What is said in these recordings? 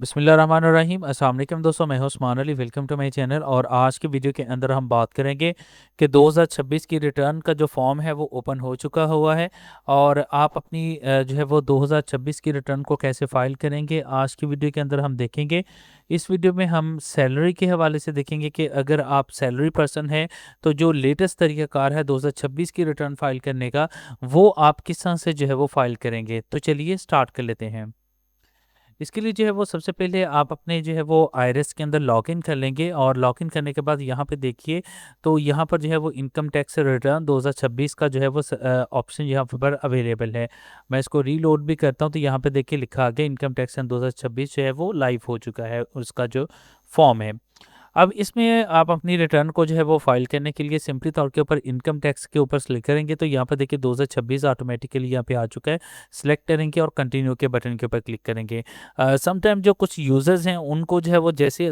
बिस्मिल्लाहिर्रहमानिर्रहीम। अस्सलाम वालेकुम दोस्तों, मैं हूं Usman Ali. Welcome to my channel. और आज के वीडियो के अंदर हम बात करेंगे कि 2026 की रिटर्न का जो फॉर्म है वो ओपन हो चुका हुआ है और आप अपनी जो है वो 2026 की रिटर्न को कैसे फ़ाइल करेंगे, आज की वीडियो के अंदर हम देखेंगे। इस वीडियो में हम सैलरी के हवाले से देखेंगे कि अगर आप सैलरी पर्सन हैं तो जो लेटेस्ट तरीक़ाकार है 2026 की रिटर्न फ़ाइल करने का, वो आप किस तरह से जो है वो फ़ाइल करेंगे। तो चलिए स्टार्ट कर लेते हैं। इसके लिए जो है वो सबसे पहले आप अपने जो है वो आईआरएस के अंदर लॉगिन कर लेंगे और लॉगिन करने के बाद यहाँ पे देखिए तो यहाँ पर जो है वो इनकम टैक्स रिटर्न 2026 का जो है वो ऑप्शन यहाँ पर अवेलेबल है। मैं इसको रीलोड भी करता हूँ तो यहाँ पे देखिए लिखा आ गया इनकम टैक्स सन 2026 जो है वो लाइव हो चुका है, उसका जो फॉर्म है। अब इसमें आप अपनी रिटर्न को जो है वो फाइल करने के लिए सिंपली तौर के ऊपर इनकम टैक्स के ऊपर क्लिक करेंगे तो यहाँ पर देखिए 2026 ऑटोमेटिकली यहाँ पे आ चुका है। सिलेक्ट करेंगे और कंटिन्यू के बटन के ऊपर क्लिक करेंगे। समटाइम जो कुछ यूज़र्स हैं उनको जो है वो जैसे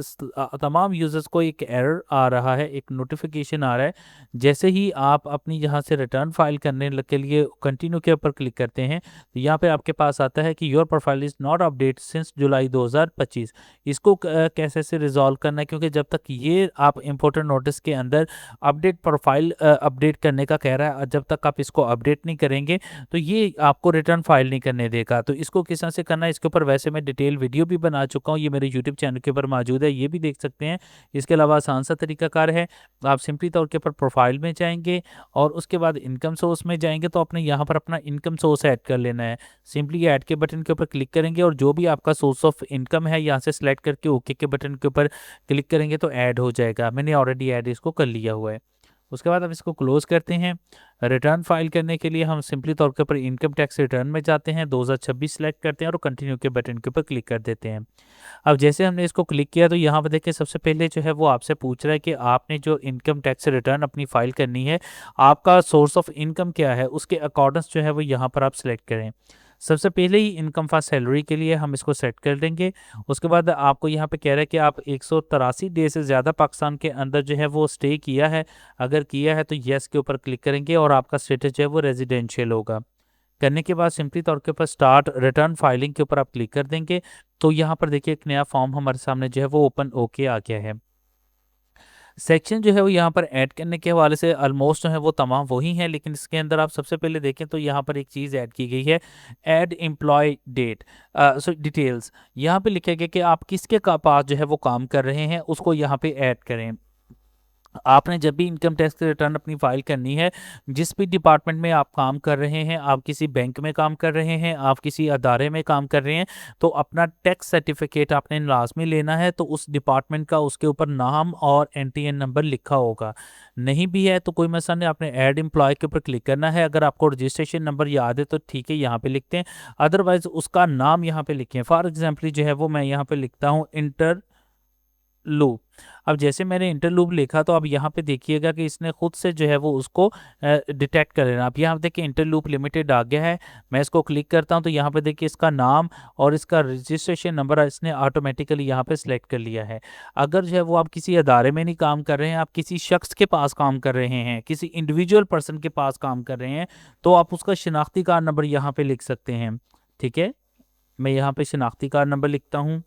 तमाम यूज़र्स को एक एरर आ रहा है, एक नोटिफिकेशन आ रहा है। जैसे ही आप अपनी यहाँ से रिटर्न फाइल करने के लिए कंटिन्यू के ऊपर क्लिक करते हैं तो यहाँ पे आपके पास आता है कि your profile is not update since जुलाई 2025। इसको कैसे से रिजॉल्व करना है, क्योंकि जब तक ये आप इम्पोर्टेंट नोटिस के अंदर अपडेट प्रोफाइल अपडेट करने का कह रहा है, जब तक आप इसको अपडेट नहीं करेंगे तो ये आपको रिटर्न फाइल नहीं करने देगा। तो इसको किस तरह से करना है, इसके ऊपर वैसे मैं डिटेल वीडियो भी बना चुका हूँ, ये मेरे यूट्यूब चैनल के ऊपर मौजूद है, ये भी देख सकते हैं। इसके अलावा आसान सा तरीकाकार है, आप सिंपली तौर के ऊपर प्रोफाइल में जाएंगे और उसके बाद इनकम सोर्स में जाएंगे तो आपने यहाँ पर अपना इनकम सोर्स ऐड कर लेना है। सिंपली ऐड के बटन के ऊपर क्लिक करेंगे और जो भी आपका सोर्स ऑफ इनकम है यहाँ से सिलेक्ट करके ओके के बटन के ऊपर क्लिक करेंगे तो ऐड हो जाएगा। मैंने ऑलरेडी ऐड इसको कर लिया हुआ है। उसके बाद हम इसको क्लोज करते हैं। रिटर्न फाइल करने के लिए हम सिंपली तौर के ऊपर इनकम टैक्स रिटर्न में जाते हैं, 2026 सेलेक्ट करते हैं और कंटिन्यू के बटन के ऊपर क्लिक कर देते हैं। अब जैसे हमने इसको क्लिक किया तो यहाँ पर देखिए सबसे पहले जो है वो आपसे पूछ रहा है कि आपने जो इनकम टैक्स रिटर्न अपनी फाइल करनी है, आपका सोर्स ऑफ इनकम क्या है, उसके अकॉर्डिंग्स जो है वो यहाँ पर आप सिलेक्ट करें। सबसे पहले ही इनकम फॉर सैलरी के लिए हम इसको सेट कर देंगे। उसके बाद आपको यहाँ पे कह रहा है कि आप 183 डे से ज़्यादा पाकिस्तान के अंदर जो है वो स्टे किया है। अगर किया है तो येस के ऊपर क्लिक करेंगे और आपका स्टेटस जो है वो रेजिडेंशियल होगा। करने के बाद सिंपली तौर के ऊपर स्टार्ट रिटर्न फाइलिंग के ऊपर आप क्लिक कर देंगे तो यहाँ पर देखिए एक नया फॉर्म हमारे सामने जो है वो ओपन ओके आ गया है। सेक्शन जो है वो यहाँ पर ऐड करने के हवाले से ऑलमोस्ट जो है वो तमाम वही हैं, लेकिन इसके अंदर आप सबसे पहले देखें तो यहाँ पर एक चीज़ ऐड की गई है, ऐड एम्प्लॉय डेट डिटेल्स। यहाँ पे लिखा गया कि आप किसके पास जो है वो काम कर रहे हैं उसको यहाँ पे ऐड करें। आपने जब भी इनकम टैक्स रिटर्न अपनी फाइल करनी है, जिस भी डिपार्टमेंट में आप काम कर रहे हैं, आप किसी बैंक में काम कर रहे हैं, आप किसी अदारे में काम कर रहे हैं, तो अपना टैक्स सर्टिफिकेट आपने लाजमी लेना है। तो उस डिपार्टमेंट का उसके ऊपर नाम और एनटीएन नंबर लिखा होगा। नहीं भी है तो कोई मसला नहीं, आपने ऐड एम्प्लॉय के ऊपर क्लिक करना है। अगर आपको रजिस्ट्रेशन नंबर याद है तो ठीक है, यहाँ पे लिखते हैं, अदरवाइज उसका नाम यहाँ पे लिखें। फॉर एग्जाम्पल जो है वो मैं यहाँ पे लिखता हूँ इंटर लूप। अब जैसे मैंने इंटर लूप लिखा तो अब यहाँ पे देखिएगा कि इसने खुद से जो है वो उसको डिटेक्ट कर लेना। अब यहाँ देखिए इंटर लूप लिमिटेड आ गया है। मैं इसको क्लिक करता हूँ तो यहाँ पे देखिए इसका नाम और इसका रजिस्ट्रेशन नंबर इसने ऑटोमेटिकली यहाँ पे सिलेक्ट कर लिया है। अगर जो है वो आप किसी अदारे में नहीं काम कर रहे हैं, आप किसी शख्स के पास काम कर रहे हैं, किसी इंडिविजुअल पर्सन के पास काम कर रहे हैं, तो आप उसका शिनाख्ती कार्ड नंबर यहाँ पे लिख सकते हैं। ठीक है, मैं यहाँ पे शिनाख्ती कार्ड नंबर लिखता हूँ।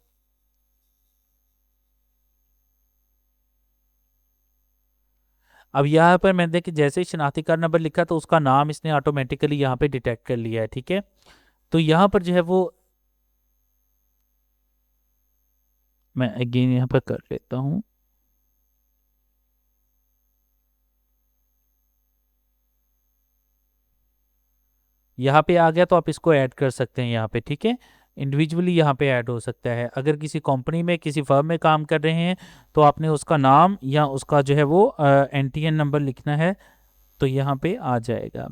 अब यहाँ पर मैंने देखिए जैसे ही शनाख्ती कार्ड नंबर लिखा तो उसका नाम इसने ऑटोमेटिकली यहाँ पे डिटेक्ट कर लिया है। ठीक है, तो यहाँ पर जो है वो मैं अगेन यहाँ पर कर लेता हूँ। यहाँ पे आ गया तो आप इसको ऐड कर सकते हैं यहाँ पे। ठीक है, इंडिविजुअली यहाँ पे ऐड हो सकता है। अगर किसी कंपनी में किसी फर्म में काम कर रहे हैं तो आपने उसका नाम या उसका जो है वो एनटीएन नंबर लिखना है तो यहाँ पे आ जाएगा।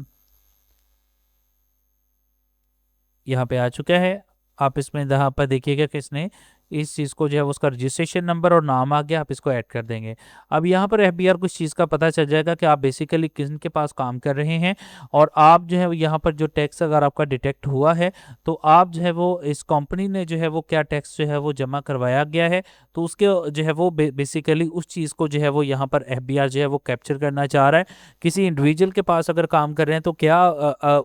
यहाँ पे आ चुका है। आप इसमें यहाँ पर देखिएगा कि इसने इस चीज़ को जो है उसका रजिस्ट्रेशन नंबर और नाम आ गया, आप इसको ऐड कर देंगे। अब यहाँ पर एफबीआर कुछ चीज़ का पता चल जाएगा कि आप बेसिकली किसके पास काम कर रहे हैं और आप जो है यहाँ पर जो टैक्स अगर आपका डिटेक्ट हुआ है तो आप जो है वो इस कंपनी ने जो है वो क्या टैक्स जो है वो जमा करवाया गया है, तो उसके जो है वो बेसिकली उस चीज़ को जो है वो यहाँ पर एफबीआर जो है वो कैप्चर करना चाह रहा है। किसी इंडिविजुअल के पास अगर काम कर रहे हैं तो क्या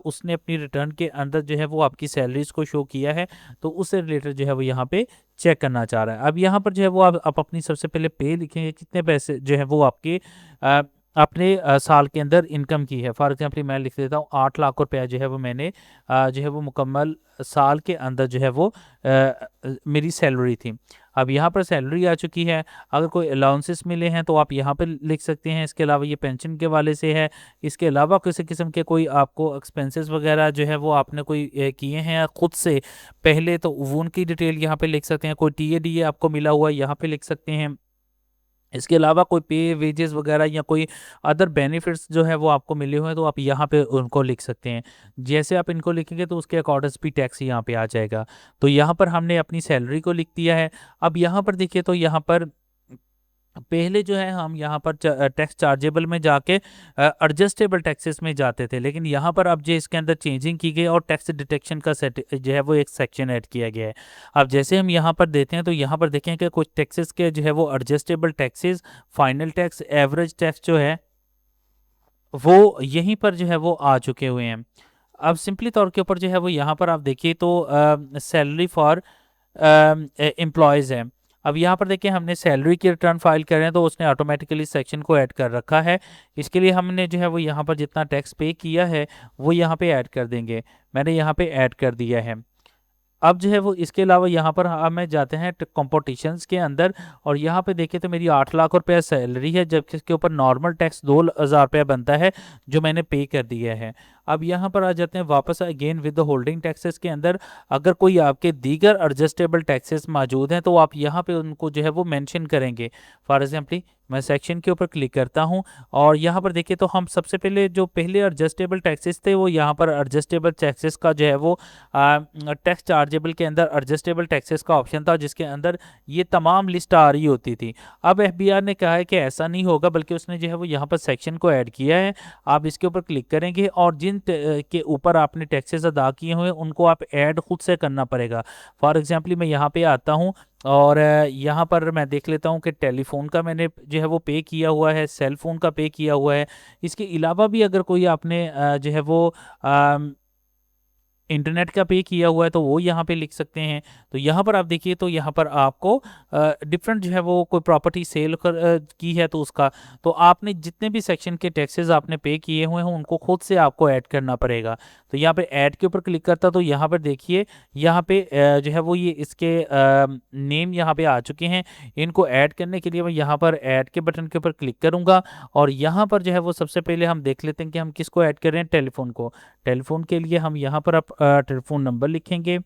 उसने अपनी रिटर्न के अंदर जो है वो आपकी सैलरीज को शो किया है, तो उससे रिलेटेड जो है वो यहाँ पे चेक करना चाह रहा है। अब यहाँ पर जो है वो आप अपनी सबसे पहले पे लिखेंगे, कितने पैसे जो है वो आपके अपने साल के अंदर इनकम की है। फॉर एग्जाम्पल मैं लिख देता हूँ 8 लाख रुपया जो है वो मैंने जो है वो मुकम्मल साल के अंदर जो है वो मेरी सैलरी थी। अब यहाँ पर सैलरी आ चुकी है। अगर कोई अलाउंसेस मिले हैं तो आप यहाँ पर लिख सकते हैं। इसके अलावा ये पेंशन के वाले से है। इसके अलावा किसी किस्म के कोई आपको एक्सपेंसेस वगैरह जो है वो आपने कोई किए हैं खुद से पहले, तो वो उनकी डिटेल यहाँ पे लिख सकते हैं। कोई टीएडीए आपको मिला हुआ है यहाँ पे लिख सकते हैं। इसके अलावा कोई पे वेजेस वगैरह या कोई अदर बेनिफिट्स जो है वो आपको मिले हुए हैं तो आप यहाँ पे उनको लिख सकते हैं। जैसे आप इनको लिखेंगे तो उसके अकॉर्डिंग भी टैक्स यहाँ पे आ जाएगा। तो यहाँ पर हमने अपनी सैलरी को लिख दिया है। अब यहाँ पर देखिए तो यहाँ पर पहले जो है हम यहाँ पर टैक्स चार्जेबल में जाके एडजस्टेबल टैक्सेस में जाते थे, लेकिन यहाँ पर अब जो इसके अंदर चेंजिंग की गई और टैक्स डिटेक्शन का सेट जो है वो एक सेक्शन ऐड किया गया है। अब जैसे हम यहाँ पर देते हैं तो यहाँ पर देखें कि कुछ टैक्सेस के जो है वो adjustable taxes, final tax, average tax जो है वो यहीं पर जो है वो आ चुके हुए हैं। अब सिंपली तौर के ऊपर जो है वो यहाँ पर आप देखिए तो सैलरी फॉर एम्प्लॉयज़ है। अब यहाँ पर देखिए हमने सैलरी की रिटर्न फाइल कर रहे हैं तो उसने ऑटोमेटिकली सेक्शन को ऐड कर रखा है। इसके लिए हमने जो है वो यहाँ पर जितना टैक्स पे किया है वो यहाँ पे ऐड कर देंगे। मैंने यहाँ पे ऐड कर दिया है। अब जो है वो इसके अलावा यहाँ पर हमें जाते हैं कॉम्पिटिशन्स के अंदर और यहाँ पे देखें तो मेरी 8 लाख रुपया सैलरी है, जबकि इसके ऊपर नॉर्मल टैक्स 2,000 रुपया बनता है जो मैंने पे कर दिया है। अब यहाँ पर आ जाते हैं वापस again with the holding taxes के अंदर। अगर कोई आपके दीगर एडजस्टेबल टैक्सेस मौजूद हैं तो आप यहाँ पे उनको जो है वो मेंशन करेंगे। फॉर एग्जाम्पल मैं सेक्शन के ऊपर क्लिक करता हूँ और यहाँ पर देखिए तो हम सबसे पहले जो पहले एडजस्टेबल टैक्सेस थे वो यहाँ पर एडजस्टेबल टैक्सेस का जो है वो टैक्स चार्जेबल के अंदर एडजस्टेबल टैक्सेस का ऑप्शन था जिसके अंदर ये तमाम लिस्ट आ रही होती थी। अब एफबीआर ने कहा है कि ऐसा नहीं होगा, बल्कि उसने जो है वो यहाँ पर सेक्शन को ऐड किया है। आप इसके ऊपर क्लिक करेंगे और जिन के ऊपर आपने टैक्सेस अदा किए हुए उनको आप ऐड खुद से करना पड़ेगा। फॉर एग्जाम्पल मैं यहाँ पे आता हूँ और यहाँ पर मैं देख लेता हूँ कि टेलीफोन का मैंने जो है वो पे किया हुआ है, सेल फोन का पे किया हुआ है। इसके अलावा भी अगर कोई आपने जो है वो इंटरनेट का पे किया हुआ है तो वो यहाँ पे लिख सकते हैं। तो यहाँ पर आप देखिए तो यहाँ पर आपको डिफरेंट जो है वो कोई प्रॉपर्टी सेल की है तो उसका, तो आपने जितने भी सेक्शन के टैक्सेस आपने पे किए हुए हैं उनको खुद से आपको ऐड करना पड़ेगा। तो यहाँ पे ऐड के ऊपर क्लिक करता तो यहाँ पर देखिए यहाँ पे जो है वो ये इसके नेम यहाँ पे आ चुके हैं। इनको ऐड करने के लिए मैं यहाँ पर ऐड के बटन के ऊपर क्लिक करूँगा और यहाँ पर जो है वो सबसे पहले हम देख लेते हैं कि हम किसको ऐड कर रहे हैं, टेलीफोन को। टेलीफोन के लिए हम यहाँ पर टेलीफोन नंबर लिखेंगे,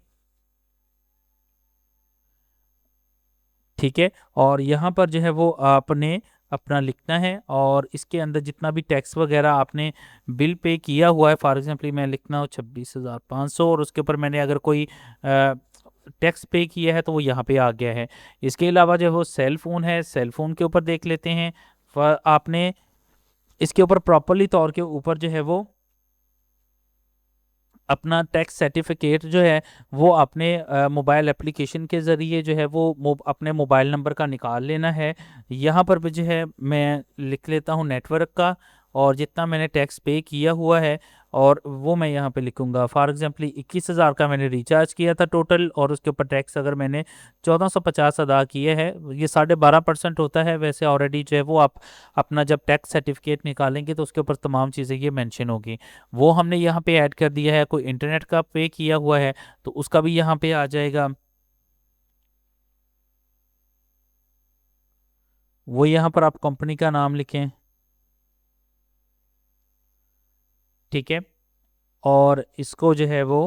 ठीक है। और यहाँ पर जो है वो आपने अपना लिखना है और इसके अंदर जितना भी टैक्स वगैरह आपने बिल पे किया हुआ है, फॉर एग्जांपल मैं लिखना हो 26,500 और उसके ऊपर मैंने अगर कोई टैक्स पे किया है तो वो यहाँ पे आ गया है। इसके अलावा जो वो सेल फ़ोन है, सेल फ़ोन के ऊपर देख लेते हैं। आपने इसके ऊपर प्रॉपरली तौर के ऊपर जो है वो अपना टैक्स सर्टिफिकेट जो है वो अपने मोबाइल एप्लीकेशन के ज़रिए जो है वो अपने मोबाइल नंबर का निकाल लेना है। यहाँ पर भी जो है मैं लिख लेता हूँ नेटवर्क का और जितना मैंने टैक्स पे किया हुआ है और वो मैं यहाँ पे लिखूँगा। फॉर एग्जांपल 21,000 का मैंने रिचार्ज किया था टोटल और उसके ऊपर टैक्स अगर मैंने 1450 अदा किए है, ये 12.5% होता है वैसे ऑलरेडी जो है वो। आप अपना जब टैक्स सर्टिफिकेट निकालेंगे तो उसके ऊपर तमाम चीज़ें ये मेंशन होगी, वो हमने यहाँ पे ऐड कर दिया है। कोई इंटरनेट का पे किया हुआ है तो उसका भी यहाँ पे आ जाएगा, वो यहाँ पर आप कंपनी का नाम लिखें, ठीक है। और इसको जो है वो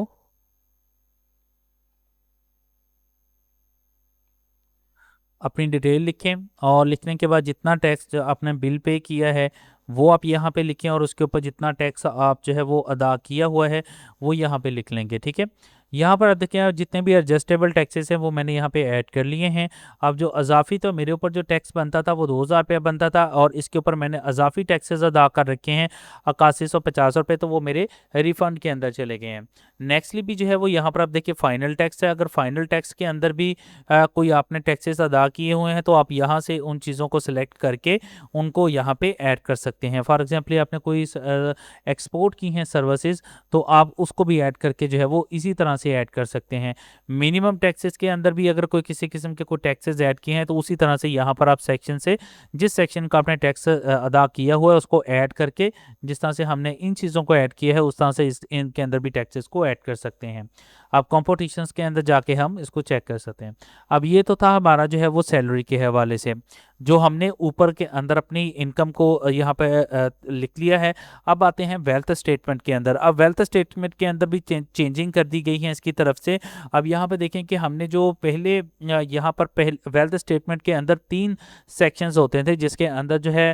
अपनी डिटेल लिखें और लिखने के बाद जितना टैक्स जो आपने बिल पे किया है वो आप यहाँ पे लिखें और उसके ऊपर जितना टैक्स आप जो है वो अदा किया हुआ है वो यहाँ पे लिख लेंगे, ठीक है। यहाँ पर आप देखिए जितने भी एडजस्टेबल टैक्सेस हैं वो मैंने यहाँ पे ऐड कर लिए हैं। अब जो अजाफी तो मेरे ऊपर जो टैक्स बनता था वो 2,000 रुपया बनता था और इसके ऊपर मैंने अजाफी टैक्सेस अदा कर रखे हैं 8150 रुपये, तो वो मेरे रिफंड के अंदर चले गए हैं। नेक्स्टली भी जो है वो यहाँ पर आप देखिए फाइनल टैक्स है। अगर फाइनल टैक्स के अंदर भी कोई आपने टैक्सेस अदा किए हुए हैं तो आप यहाँ से उन चीज़ों को सिलेक्ट करके उनको यहाँ पे ऐड कर सकते हैं। फॉर एग्जांपल आपने कोई एक्सपोर्ट की हैं सर्विसेज तो आप उसको भी ऐड करके जो है वो इसी तरह से ऐड कर सकते हैं। मिनिमम टैक्सेस के अंदर भी अगर कोई किसी किस्म के कोई टैक्सेस ऐड किए हैं तो उसी तरह से यहाँ पर आप सेक्शन से जिस सेक्शन का आपने टैक्स अदा किया हुआ है उसको ऐड करके, जिस तरह से हमने इन चीज़ों को ऐड किया है उस तरह से इनके अंदर भी टैक्सेस को ऐड कर सकते हैं। अब कॉम्पिटिशन्स के अंदर जाके हम इसको चेक कर सकते हैं। अब ये तो था हमारा जो है वो सैलरी के हवाले से, जो हमने ऊपर के अंदर अपनी इनकम को यहाँ पे लिख लिया है। अब आते हैं वेल्थ स्टेटमेंट के अंदर। अब वेल्थ स्टेटमेंट के अंदर भी चेंजिंग कर दी गई है इसकी तरफ से। अब यहाँ पे देखें कि हमने जो पहले यहाँ पर वेल्थ स्टेटमेंट के अंदर 3 सेक्शंस होते थे, जिसके अंदर जो है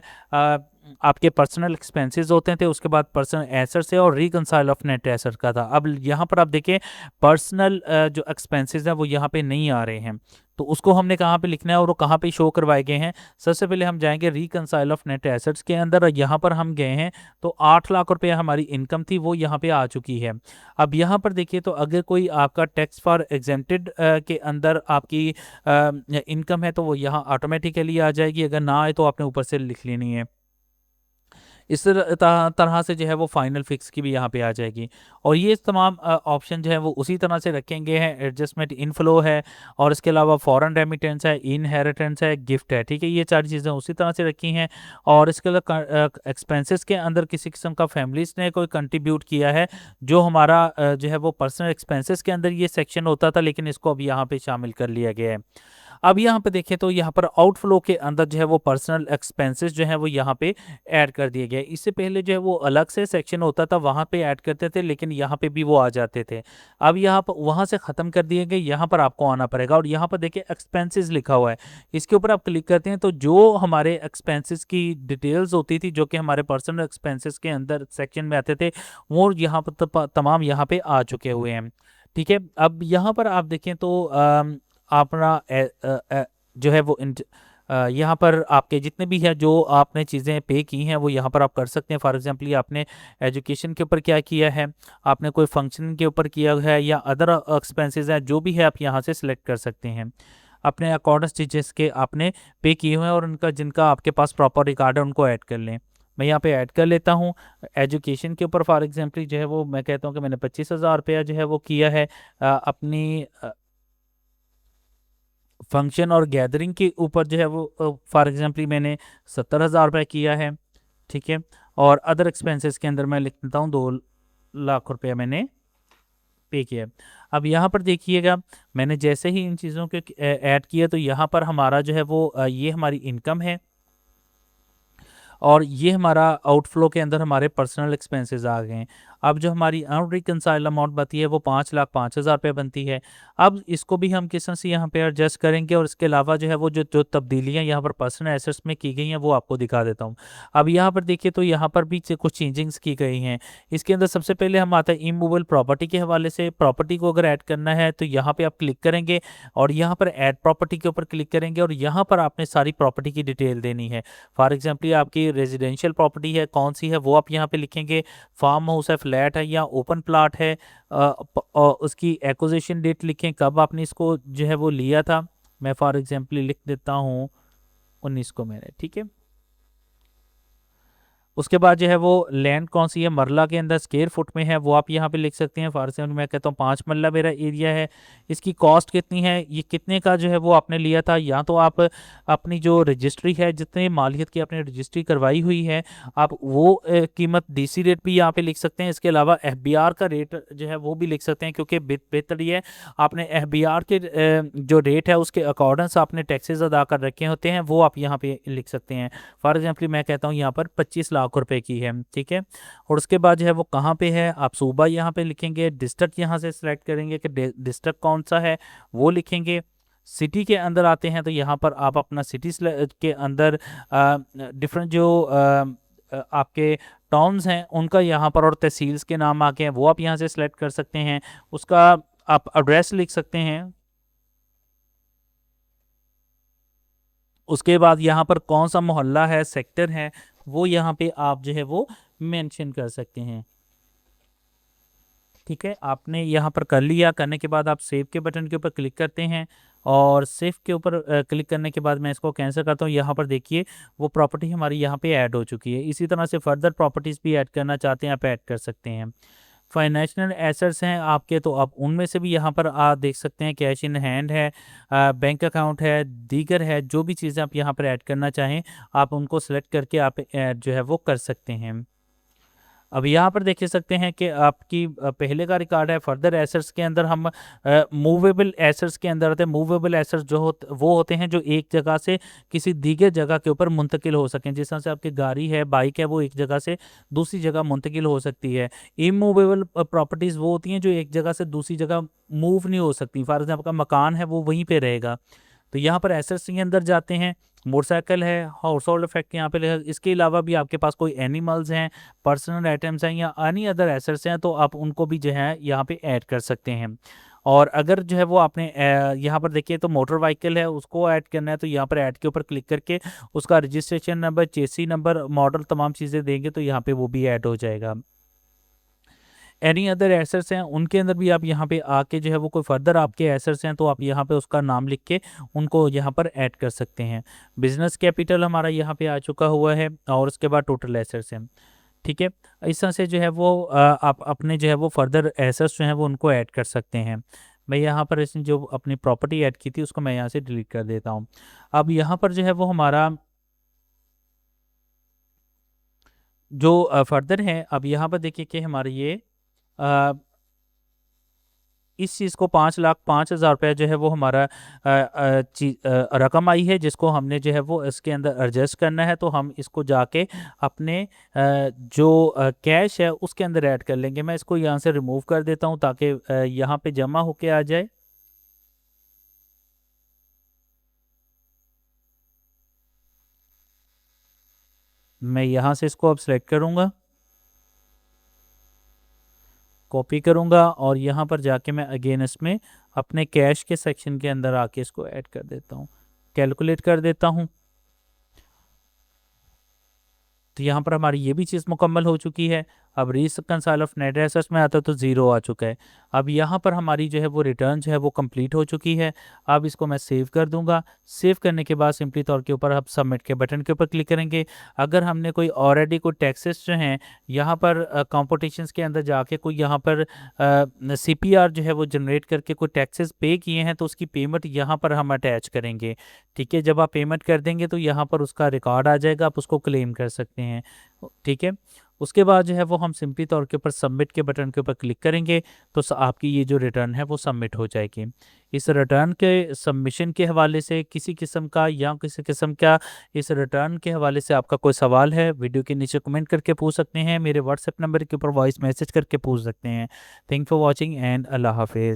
आपके पर्सनल एक्सपेंसेस होते थे, उसके बाद पर्सनल एसेट्स है और रिकंसाइल ऑफ नेट एसेट का था। अब यहाँ पर आप देखें पर्सनल जो एक्सपेंसेस हैं वो यहाँ पे नहीं आ रहे हैं, तो उसको हमने कहाँ पे लिखना है और वो कहाँ पे शो करवाए गए हैं। सबसे पहले हम जाएंगे रिकंसाइल ऑफ नेट एसेट्स के अंदर और यहाँ पर हम गए हैं तो 8 लाख रुपए हमारी इनकम थी वो यहाँ पे आ चुकी है। अब यहाँ पर देखिए तो अगर कोई आपका टैक्स फॉर एग्जेम्प्टेड के अंदर आपकी इनकम है तो वो यहाँ ऑटोमेटिकली आ जाएगी, अगर ना आए तो आपने ऊपर से लिख लेनी है। इस तरह से जो है वो फाइनल फिक्स की भी यहाँ पे आ जाएगी। और ये तमाम ऑप्शन जो है वो उसी तरह से रखेंगे हैं। एडजस्टमेंट इनफ्लो है और इसके अलावा फॉरेन रेमिटेंस है, इनहेरिटेंस है, गिफ्ट है, ठीक है, ये 4 चीज़ें उसी तरह से रखी हैं। और इसके अलावा एक्सपेंसेस के अंदर किसी किस्म का फैमिलीज ने कोई कंट्रीब्यूट किया है, जो हमारा जो है वो पर्सनल एक्सपेंसेस के अंदर ये सेक्शन होता था, लेकिन इसको अब यहाँ पे शामिल कर लिया गया है। अब यहाँ पे देखें तो यहाँ पर आउटफ्लो के अंदर जो है वो पर्सनल एक्सपेंसेस जो है वो यहाँ पे ऐड कर दिए गए। इससे पहले जो है वो अलग से सेक्शन होता था, वहाँ पे ऐड करते थे, लेकिन यहाँ पे भी वो आ जाते थे। अब यहाँ पर वहाँ से ख़त्म कर दिए गए, यहाँ पर आपको आना पड़ेगा। और यहाँ पर देखिए एक्सपेंसेस लिखा हुआ है, इसके ऊपर आप क्लिक करते हैं तो जो हमारे एक्सपेंसेस की डिटेल्स होती थी, जो कि हमारे पर्सनल एक्सपेंसेस के अंदर सेक्शन में आते थे, वो यहाँ पर तमाम यहाँ पे आ चुके हुए हैं, ठीक है। अब यहाँ पर आप देखें तो अपना जो है वो यहाँ पर आपके जितने भी है जो आपने चीज़ें पे की हैं वो यहाँ पर आप कर सकते हैं। फॉर एग्जांपल आपने एजुकेशन के ऊपर क्या किया है, आपने कोई फंक्शन के ऊपर किया है या अदर एक्सपेंसेस है, जो भी है आप यहाँ से सिलेक्ट कर सकते हैं। अपने अकॉर्डेंस टीचर्स के आपने पे किए हुए हैं और उनका जिनका आपके पास प्रॉपर रिकॉर्ड है उनको ऐड कर लें। मैं यहाँ पे ऐड कर लेता हूँ। एजुकेशन के ऊपर फॉर एग्जांपल जो है वो मैं कहता हूँ कि मैंने 25,000 रुपया जो है वो किया है अपनी फंक्शन और गैदरिंग के ऊपर जो है वो फॉर एग्जांपल मैंने 70,000 रुपये किया है, ठीक है। और अदर एक्सपेंसेस के अंदर मैं लिख देता हूँ 2 लाख रुपया मैंने पे किया। अब यहाँ पर देखिएगा मैंने जैसे ही इन चीज़ों के ऐड किया तो यहाँ पर हमारा जो है वो ये हमारी इनकम है और ये हमारा आउटफ्लो के अंदर हमारे पर्सनल एक्सपेंसेस आ गए हैं। अब जो हमारी अनरिकंसाइल अमाउंट बनती है वो 5,05,000 रुपये बनती है। अब इसको भी हम किस तरह से यहाँ पे एडजस्ट करेंगे और इसके अलावा जो है वो जो तब्दीलियाँ यहाँ पर पर्सनल एसेट्स में की गई हैं वो आपको दिखा देता हूँ। अब यहाँ पर देखिए तो यहाँ पर भी कुछ चेंजिंग्स की गई हैं। इसके अंदर सबसे पहले हम आता है इमूवेबल प्रॉपर्टी के हवाले से। प्रॉपर्टी को अगर ऐड करना है तो यहाँ पर आप क्लिक करेंगे और यहाँ पर ऐड प्रॉपर्टी के ऊपर क्लिक करेंगे और यहाँ पर आपने सारी प्रॉपर्टी की डिटेल देनी है। फॉर एग्जाम्पल आपकी रेजिडेंशियल प्रॉपर्टी है कौन सी है वो आप यहाँ पे लिखेंगे, फार्म हाउस है, फ्लैट है या ओपन प्लाट है, उसकी एक्विजिशन डेट लिखें, कब आपने इसको जो है वो लिया था। मैं फॉर एग्जांपल लिख देता हूँ 19 को मैंने, ठीक है। उसके बाद जो है वो लैंड कौन सी है, मरला के अंदर स्क्वायर फुट में है वो आप यहाँ पे लिख सकते हैं। फॉर एग्जाम्पल मैं कहता हूँ 5 मरला मेरा एरिया है, इसकी कॉस्ट कितनी है, ये कितने का जो है वो आपने लिया था। या तो आप अपनी जो रजिस्ट्री है, जितने मालियत की आपने रजिस्ट्री करवाई हुई है, आप वो कीमत डीसी रेट भी यहाँ पे लिख सकते हैं। इसके अलावा एफबीआर का रेट जो है वो भी लिख सकते हैं, क्योंकि बेहतर ये है आपने एफबीआर के जो रेट है उसके अकॉर्डेंस आपने टैक्सेस अदा कर रखे होते हैं, वो आप यहाँ पे लिख सकते हैं। फॉर एग्जाम्पल मैं कहता हूँ यहाँ पर 25 लाख रुपए की है, ठीक है। और उसके बाद जो है वो कहाँ पे है, आप सूबा यहाँ पे लिखेंगे, डिस्ट्रिक्ट यहाँ से सिलेक्ट करेंगे कि डिस्ट्रिक्ट कौन सा है वो लिखेंगे। सिटी के अंदर आते हैं तो यहाँ पर आप अपना सिटी के अंदर डिफरेंट जो आपके टाउन्स हैं उनका यहाँ पर और तहसील्स के नाम आके हैं वो आप यहाँ से सिलेक्ट कर सकते हैं। उसका आप एड्रेस लिख सकते हैं। उसके बाद यहाँ पर कौन सा मोहल्ला है, सेक्टर है, वो यहाँ पे आप जो है वो मेंशन कर सकते हैं, ठीक है। आपने यहाँ पर कर लिया, करने के बाद आप सेव के बटन के ऊपर क्लिक करते हैं और सेव के ऊपर क्लिक करने के बाद मैं इसको कैंसिल करता हूँ। यहाँ पर देखिए वो प्रॉपर्टी हमारी यहाँ पे ऐड हो चुकी है। इसी तरह से फर्दर प्रॉपर्टीज़ भी ऐड करना चाहते हैं आप ऐड कर सकते हैं। फाइनेंशियल एसेट्स हैं आपके, तो आप उनमें से भी यहाँ पर आप देख सकते हैं कैश इन हैंड है, बैंक अकाउंट है, दीगर है, जो भी चीज़ें आप यहाँ पर ऐड करना चाहें आप उनको सेलेक्ट करके आप जो है वो कर सकते हैं। अब यहाँ पर देख सकते हैं कि आपकी पहले का रिकॉर्ड है। फर्दर एसेट्स के अंदर हम मूवेबल एसेट्स के अंदर आते हैं। मूवेबल एसेट्स वो होते हैं जो एक जगह से किसी दीगर जगह के ऊपर मुंतकिल हो सकें। जिस तरह से आपकी गाड़ी है, बाइक है, वो एक जगह से दूसरी जगह मुंतकिल हो सकती है। इमूवेबल प्रॉपर्टीज़ वो होती हैं जो एक जगह से दूसरी जगह मूव नहीं हो सकती। फॉर एग्जाम्पल आपका मकान है वो वहीं पर रहेगा। तो यहाँ पर एसेट्स के अंदर जाते हैं। मोटरसाइकिल है, हाउस होल्ड इफेक्ट यहाँ पे लिखा। इसके अलावा भी आपके पास कोई एनिमल्स हैं, पर्सनल आइटम्स हैं या एनी अदर एसेट्स हैं तो आप उनको भी जो है यहाँ पे ऐड कर सकते हैं। और अगर जो है वो आपने यहाँ पर देखिए तो मोटर व्हीकल है उसको ऐड करना है तो यहाँ पर ऐड के ऊपर क्लिक करके उसका रजिस्ट्रेशन नंबर, चेसी नंबर, मॉडल, तमाम चीज़ें देंगे तो यहाँ पे वो भी ऐड हो जाएगा। एनी अदर एसेट्स हैं उनके अंदर भी आप यहाँ पे आके जो है वो कोई फर्दर आपके एसेट्स हैं तो आप यहाँ पे उसका नाम लिख के उनको यहाँ पर ऐड कर सकते हैं। बिजनेस कैपिटल हमारा यहाँ पे आ चुका हुआ है और उसके बाद टोटल एसेट्स हैं। ठीक है, इस तरह से जो है वो आप अपने जो है वो फर्दर एसेट्स जो हैं वो उनको ऐड कर सकते हैं। मैं यहाँ पर इसने जो अपनी प्रॉपर्टी ऐड की थी उसको मैं यहाँ से डिलीट कर देता हूँ। अब यहाँ पर जो है वो हमारा जो फर्दर है, अब यहाँ पर देखिए कि हमारे ये अ, इस चीज़ को 5,05,000 रुपये जो है वो हमारा रकम आई है जिसको हमने जो है वो इसके अंदर एडजस्ट करना है। तो हम इसको जाके अपने जो कैश है उसके अंदर ऐड कर लेंगे। मैं इसको यहाँ से रिमूव कर देता हूँ ताकि यहाँ पे जमा होके आ जाए। मैं यहाँ से इसको अब सेलेक्ट करूँगा, कॉपी करूँगा और यहाँ पर जाके मैं अगेन इसमें अपने कैश के सेक्शन के अंदर आके इसको ऐड कर देता हूँ, कैलकुलेट कर देता हूँ। तो यहाँ पर हमारी ये भी चीज़ मुकम्मल हो चुकी है। अब रिकंसाइल ऑफ नेट एसेट्स में आता है तो ज़ीरो आ चुका है। अब यहाँ पर हमारी जो है वो रिटर्न जो है वो कंप्लीट हो चुकी है। अब इसको मैं सेव कर दूंगा। सेव करने के बाद सिंपली तौर के ऊपर आप सबमिट के बटन के ऊपर क्लिक करेंगे। अगर हमने कोई ऑलरेडी कोई टैक्सेस जो हैं यहाँ पर कॉम्पिटिशन्स के अंदर जाके कोई यहाँ पर CPR जो है वो जनरेट करके कोई टैक्सेस पे किए हैं तो उसकी पेमेंट यहाँ पर हम अटैच करेंगे। ठीक है, जब आप पेमेंट कर देंगे तो यहाँ पर उसका रिकॉर्ड आ जाएगा, आप उसको क्लेम कर सकते हैं। ठीक है, उसके बाद जो है वो हम सिंपली तौर के ऊपर सबमिट के बटन के ऊपर क्लिक करेंगे तो आपकी ये जो रिटर्न है वो सबमिट हो जाएगी। इस रिटर्न के सबमिशन के हवाले से किसी किस्म का या किसी किस्म का इस रिटर्न के हवाले से आपका कोई सवाल है वीडियो के नीचे कमेंट करके पूछ सकते हैं। मेरे व्हाट्सएप नंबर के ऊपर वॉइस मैसेज करके पूछ सकते हैं। थैंक फॉर वॉचिंग एंड अल्लाह हाफिज़।